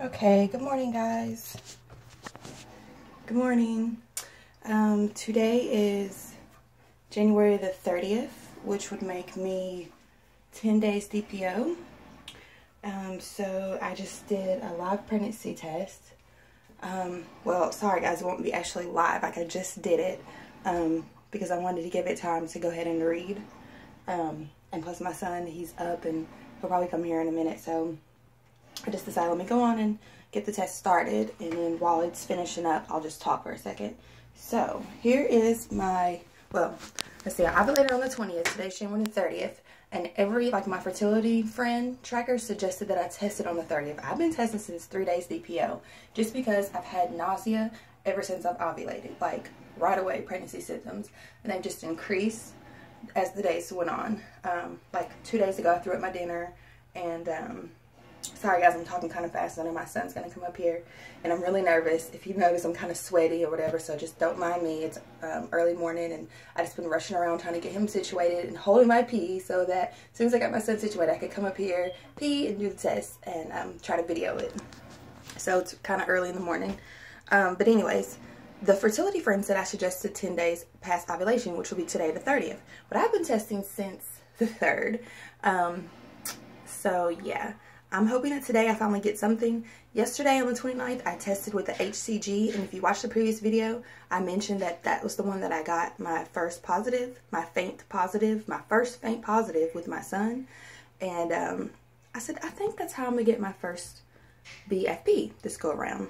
Okay, good morning, guys. Good morning. Today is January the 30th, which would make me 10 days DPO. So I just did a live pregnancy test. Well, sorry guys, it won't be actually live. Like, I just did it because I wanted to give it time to go ahead and read. And plus my son, he's up and he'll probably come here in a minute, so I just decided, let me go on and get the test started, and then while it's finishing up, I'll just talk for a second. So here is my, well, let's see, I ovulated on the 20th, today's January the 30th, and my fertility friend tracker suggested that I tested on the 30th. I've been testing since 3 days DPO, just because I've had nausea ever since I've ovulated, like right away, pregnancy symptoms, and they've just increased as the days went on. Like 2 days ago, I threw up my dinner, and sorry guys, I'm talking kind of fast. I know my son's going to come up here, and I'm really nervous. If you notice, I'm kind of sweaty or whatever, so just don't mind me. It's early morning, and I just been rushing around trying to get him situated and holding my pee so that as soon as I got my son situated, I could come up here, pee, and do the test, and try to video it. So it's kind of early in the morning. But anyways, the fertility friend said I suggested 10 days past ovulation, which will be today, the 30th. But I've been testing since the 3rd. So yeah. I'm hoping that today I finally get something. Yesterday on the 29th, I tested with the HCG, and if you watched the previous video, I mentioned that that was the one that I got my first positive, my first faint positive with my son. And I said, I think that's how I'm going to get my first BFP this go around.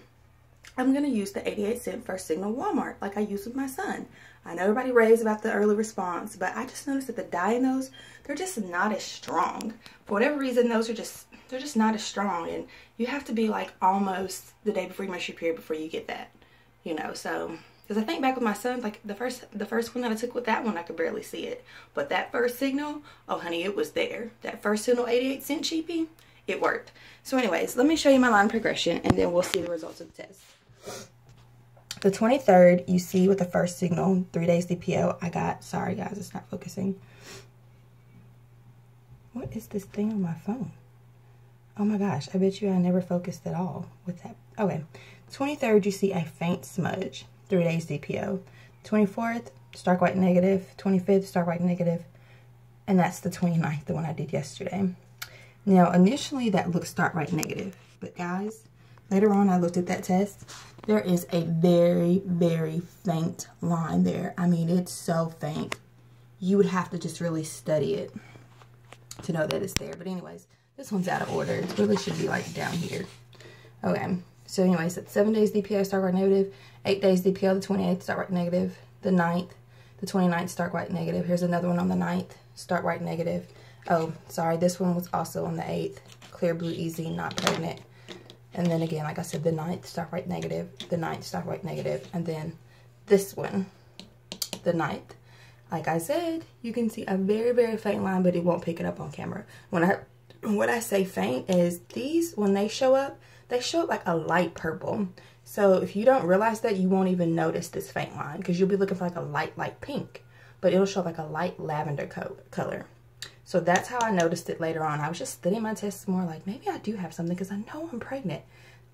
I'm going to use the 88-cent First Signal Walmart like I use with my son. I know everybody raves about the early response, but I just noticed that the dye in those, they're just not as strong. For whatever reason, they're just not as strong, and you have to be like almost the day before you miss your period before you get that, you know. So because I think back with my son, like the first one that I took with that one, I could barely see it, but that First Signal, oh honey, it was there. That First Signal 88-cent cheapie, it worked. So anyways, let me show you my line progression, and then we'll see the results of the test. The 23rd, you see with the First Signal, 3 days DPO, I got, sorry guys, it's not focusing. What is this thing on my phone? Oh my gosh, I bet you I never focused at all with that. Okay, 23rd, you see a faint smudge, 3 days DPO. 24th, stark white negative. 25th, stark white negative. And that's the 29th, the one I did yesterday. Now, initially that looks stark white negative, but guys, later on I looked at that test. There is a very, very faint line there. I mean, it's so faint. You would have to just really study it to know that it's there. But anyways, this one's out of order. It really should be like down here. Okay, so anyways, it's 7 days DPO, stark white negative. 8 days DPO, the 28th, stark white negative. The 9th, the 29th, stark white negative. Here's another one on the 9th, stark white negative. Oh, sorry, this one was also on the 8th. Clear blue easy, not pregnant. And then again, like I said, the 9th, stark white negative. The 9th, stark white negative. And then this one, the 9th. Like I said, you can see a very, very faint line, but it won't pick it up on camera. When I say faint is these, when they show up like a light purple. So if you don't realize that, you won't even notice this faint line because you'll be looking for like a light pink, but it'll show like a light lavender color. So that's how I noticed it later on. I was just studying my tests more, like maybe I do have something because I know I'm pregnant.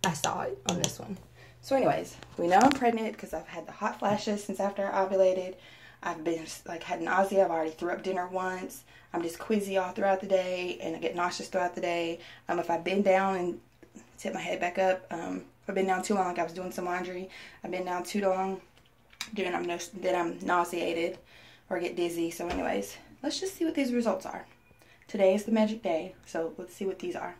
I saw it on this one. So anyways, we know I'm pregnant because I've had the hot flashes since after I ovulated. I've been like had nausea. I've already threw up dinner once. I'm just queasy all throughout the day, and I get nauseous throughout the day. If I bend down and tip my head back up, if I've been down too long, like I was doing some laundry, I've been down too long, then I'm nauseated or get dizzy. So anyways, let's just see what these results are. Today is the magic day, so let's see what these are.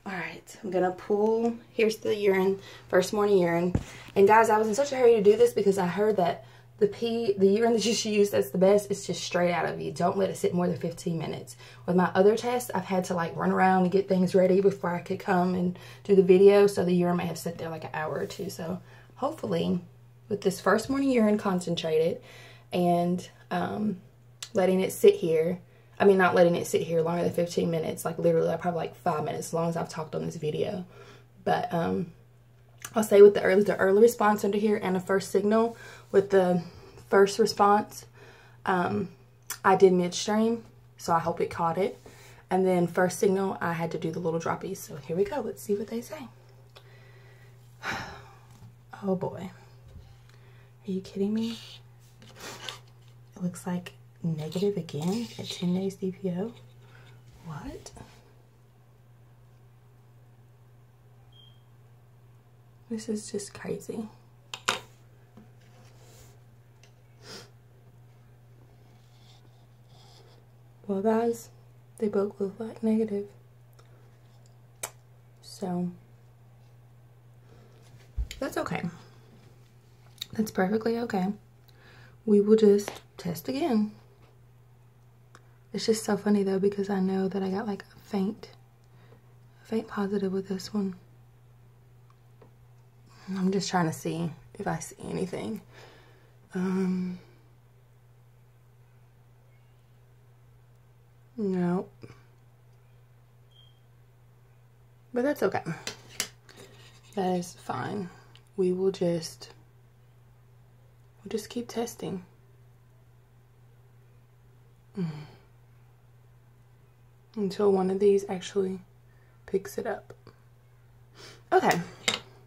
All right, I'm gonna pull, here's the urine, first morning urine. And guys, I was in such a hurry to do this because I heard that the urine that you should use that's the best is just straight out of you. Don't let it sit more than 15 minutes. With my other tests, I've had to like run around and get things ready before I could come and do the video, so the urine may have sat there like an hour or two. So hopefully with this first morning urine concentrated and letting it sit here, I mean not letting it sit here longer than 15 minutes, like literally probably like 5 minutes as long as I've talked on this video. But I'll say with the early response under here and the First Signal, with the first response, I did midstream, so I hope it caught it. And then First Signal, I had to do the little droppies. So here we go. Let's see what they say. Oh boy. Are you kidding me? It looks like negative again at 10 days DPO. What? This is just crazy. Well, guys, they both look like negative. So, that's okay. That's perfectly okay. We will just test again. It's just so funny though, because I know that I got like a faint positive with this one. I'm just trying to see if I see anything. No. But that's okay. That is fine. We'll just keep testing. Until one of these actually picks it up. Okay.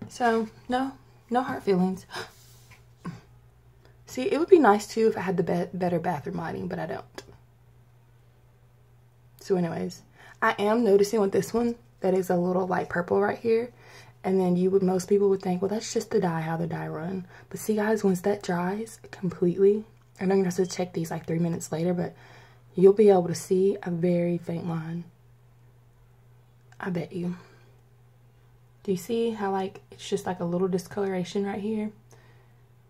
So, no hard feelings. See, it would be nice too if I had the better bathroom lighting, but I don't. So anyways, I am noticing with this one that is a little light purple right here. And then most people would think, well, that's just the dye, how the dye run. But see guys, once that dries completely, I know you're going to have to check these like 3 minutes later, but you'll be able to see a very faint line. I bet you. Do you see how like it's just like a little discoloration right here?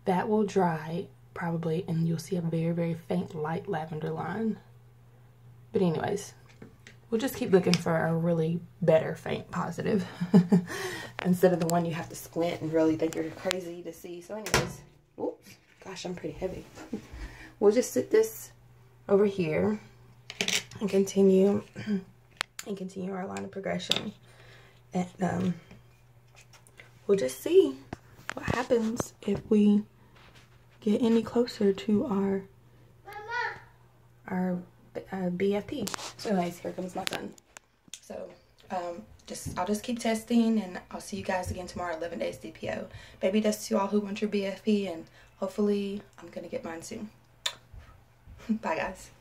That will dry probably, and you'll see a very, very faint light lavender line. But anyways, we'll just keep looking for a really better faint positive instead of the one you have to squint and really think you're crazy to see. So anyways, oops, gosh, I'm pretty heavy. We'll just sit this over here and continue our line of progression. And we'll just see what happens if we get any closer to our BFP. So anyways, here comes my son. So I'll just keep testing, and I'll see you guys again tomorrow at 11 days DPO. Baby dust to all who want your BFP, and hopefully I'm gonna get mine soon. Bye guys.